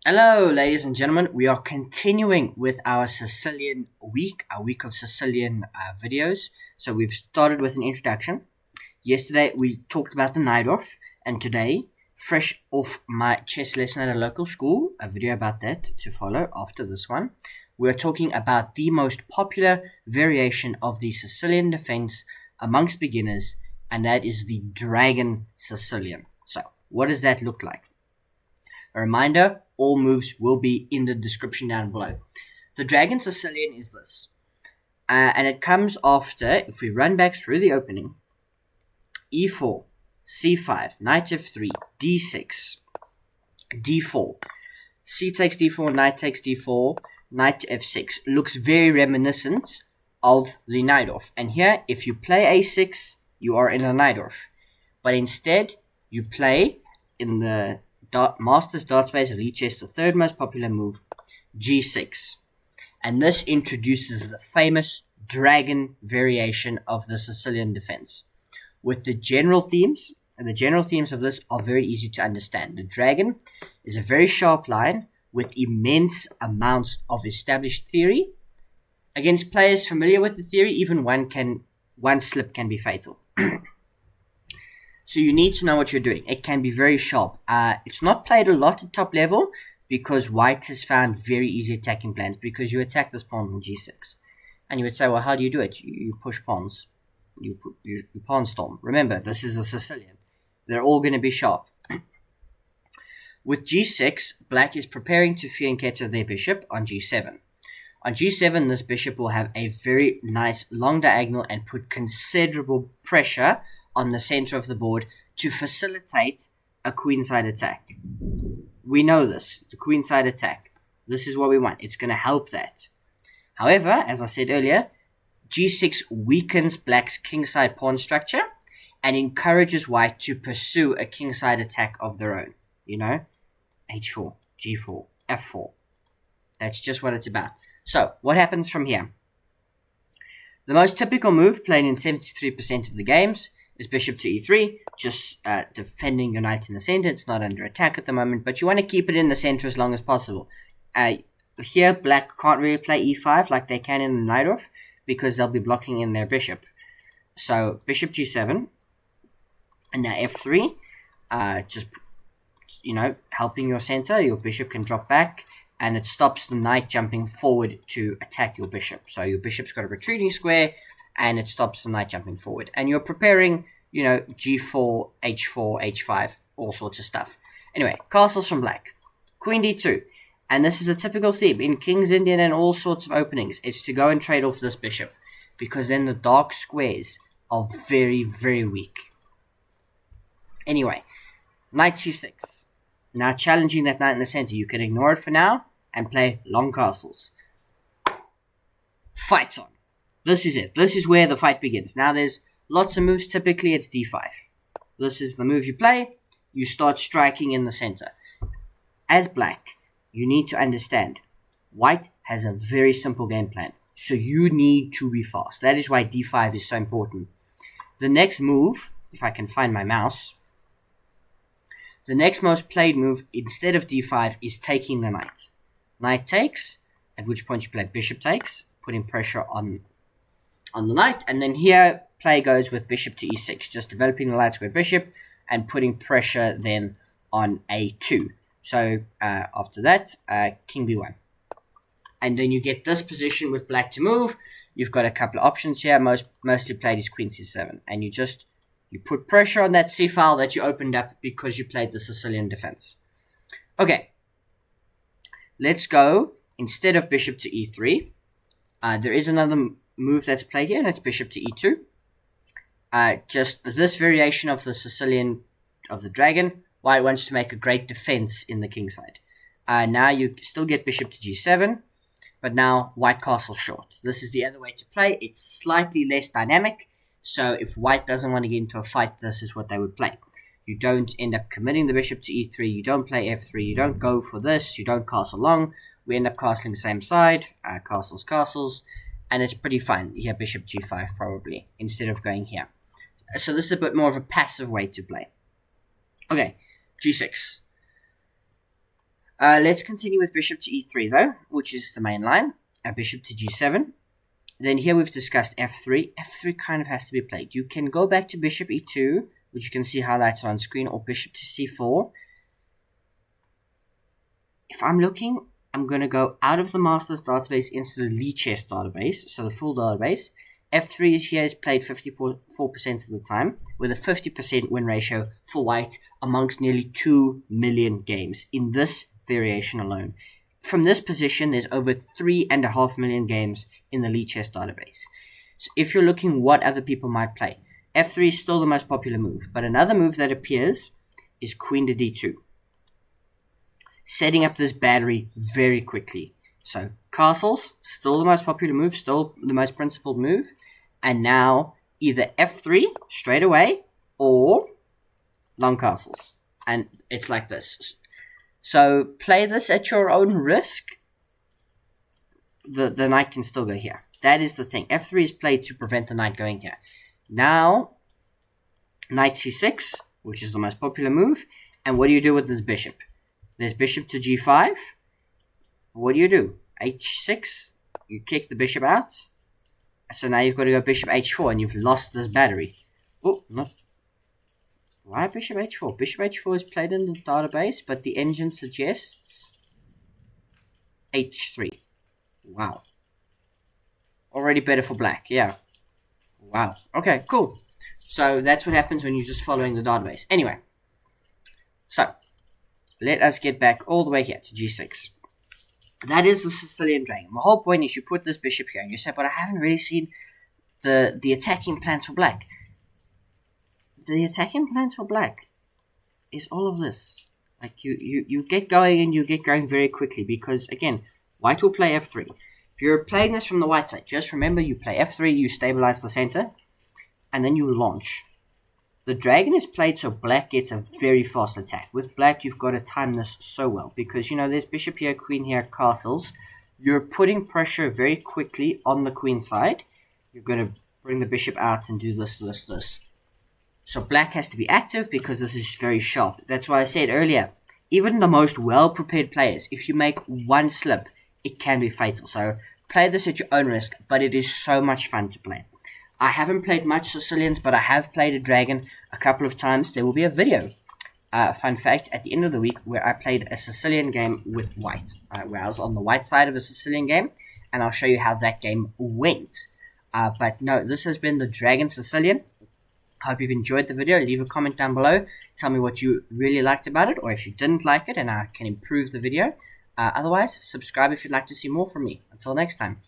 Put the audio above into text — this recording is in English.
Hello, ladies and gentlemen. We are continuing with our our week of Sicilian videos. So we've started with an introduction. Yesterday we talked about the Najdorf, and today, fresh off my chess lesson at a local school, a video about that to follow after this one, we're talking about the most popular variation of the Sicilian defense amongst beginners, and that is the Dragon Sicilian. So, what does that look like? A reminder, all moves will be in the description down below. The Dragon Sicilian is this. And it comes after, if we run back through the opening, e4, c5, knight f3, d6, d4, c takes d4, knight takes d4, knight to f6. Looks very reminiscent of the Najdorf. And here, if you play a6, you are in a Najdorf. But instead, you play in the Masters Database Elite Chess, the third most popular move, g6. And this introduces the famous dragon variation of the Sicilian defense. With the general themes, and the general themes of this are very easy to understand. The dragon is a very sharp line with immense amounts of established theory. Against players familiar with the theory, even one slip can be fatal. So you need to know what you're doing. It can be very sharp. It's not played a lot at top level because white has found very easy attacking plans because you attack this pawn on g6. And you would say, well, how do you do it? You push pawns. You pawn storm. Remember, this is a Sicilian. They're all going to be sharp. With g6, black is preparing to fianchetto their bishop on g7. On g7, this bishop will have a very nice long diagonal and put considerable pressure on the center of the board to facilitate a queenside attack. We know this, the queenside attack. This is what we want. It's going to help that. However, as I said earlier, g6 weakens black's kingside pawn structure and encourages white to pursue a kingside attack of their own. You know, h4, g4, f4. That's just what it's about. So, what happens from here? The most typical move played in 73% of the games is bishop to e3, just defending your knight in the center. It's not under attack at the moment, but you want to keep it in the center as long as possible. Here, black can't really play e5 like they can in the Najdorf because they'll be blocking in their bishop. So, bishop g7, and now f3, just, helping your center. Your bishop can drop back, and it stops the knight jumping forward to attack your bishop. So, your bishop's got a retreating square, and it stops the knight jumping forward. And you're preparing, g4, h4, h5, all sorts of stuff. Anyway, castles from black. Queen d2. And this is a typical theme in King's Indian and all sorts of openings. It's to go and trade off this bishop, because then the dark squares are very, very weak. Anyway, knight c6. Now challenging that knight in the center. You can ignore it for now and play long castles. Fights on. This is it. This is where the fight begins. Now there's lots of moves. Typically it's d5. This is the move you play. You start striking in the center. As black, you need to understand white has a very simple game plan. So you need to be fast. That is why d5 is so important. The next move, if I can find my mouse, the next most played move instead of d5 is taking the knight. Knight takes, at which point you play bishop takes, putting pressure on the knight, and then here play goes with bishop to e6, just developing the light square bishop and putting pressure then on a2. So after that, king b1. And then you get this position with black to move. You've got a couple of options here. Mostly played is queen c7, and you put pressure on that c file that you opened up because you played the Sicilian defense. Okay, let's go. Instead of bishop to e3, there is another move that's played here, and it's bishop to e2. Just this variation of the Sicilian, of the dragon, white wants to make a great defense in the king side. Now you still get bishop to g7, but now white castle short. This is the other way to play. It's slightly less dynamic, so if white doesn't want to get into a fight, this is what they would play. You don't end up committing the bishop to e3, you don't play f3, you don't go for this, you don't castle long. We end up castling the same side, castles, and it's pretty fine. Here, bishop g5 probably, instead of going here. So this is a bit more of a passive way to play. Okay, g6. Let's continue with bishop to e3 though, which is the main line. Bishop to g7. Then here we've discussed f3. f3 kind of has to be played. You can go back to bishop e2, which you can see highlighted on screen, or bishop to c4. If I'm looking, I'm going to go out of the Masters database into the Lichess database, so the full database. f3 here is played 54% of the time, with a 50% win ratio for white amongst nearly 2 million games in this variation alone. From this position, there's over 3.5 million games in the Lichess database. So if you're looking what other people might play, f3 is still the most popular move, but another move that appears is queen to d2. Setting up this battery very quickly. So castles, still the most popular move, still the most principled move. And now either f3 straight away or long castles. And it's like this. So play this at your own risk. The knight can still go here. That is the thing. f3 is played to prevent the knight going here. Now, knight c6, which is the most popular move. And what do you do with this bishop? There's bishop to g5. What do? h6. You kick the bishop out. So now you've got to go bishop h4 and you've lost this battery. Oh, not. Why bishop h4? Bishop h4 is played in the database, but the engine suggests h3. Wow. Already better for black, yeah. Wow. Okay, cool. So that's what happens when you're just following the database. Anyway. So, let us get back all the way here to g6. That is the Sicilian dragon. The whole point is you put this bishop here and you say, but I haven't really seen the attacking plans for black. The attacking plans for black is all of this. Like you get going and you get going very quickly because, again, white will play f3. If you're playing this from the white side, just remember you play f3, you stabilize the center, and then you launch. The dragon is played so black gets a very fast attack. With black, you've got to time this so well because, there's bishop here, queen here, castles. You're putting pressure very quickly on the queen side. You're going to bring the bishop out and do this. So black has to be active because this is very sharp. That's why I said earlier, even the most well-prepared players, if you make one slip, it can be fatal. So play this at your own risk, but it is so much fun to play. I haven't played much Sicilians, but I have played a dragon a couple of times. There will be a video, fun fact, at the end of the week where I played a Sicilian game with white, where I was on the white side of a Sicilian game, and I'll show you how that game went. But no, this has been the Dragon Sicilian. I hope you've enjoyed the video. Leave a comment down below. Tell me what you really liked about it, or if you didn't like it, and I can improve the video. Otherwise, subscribe if you'd like to see more from me. Until next time.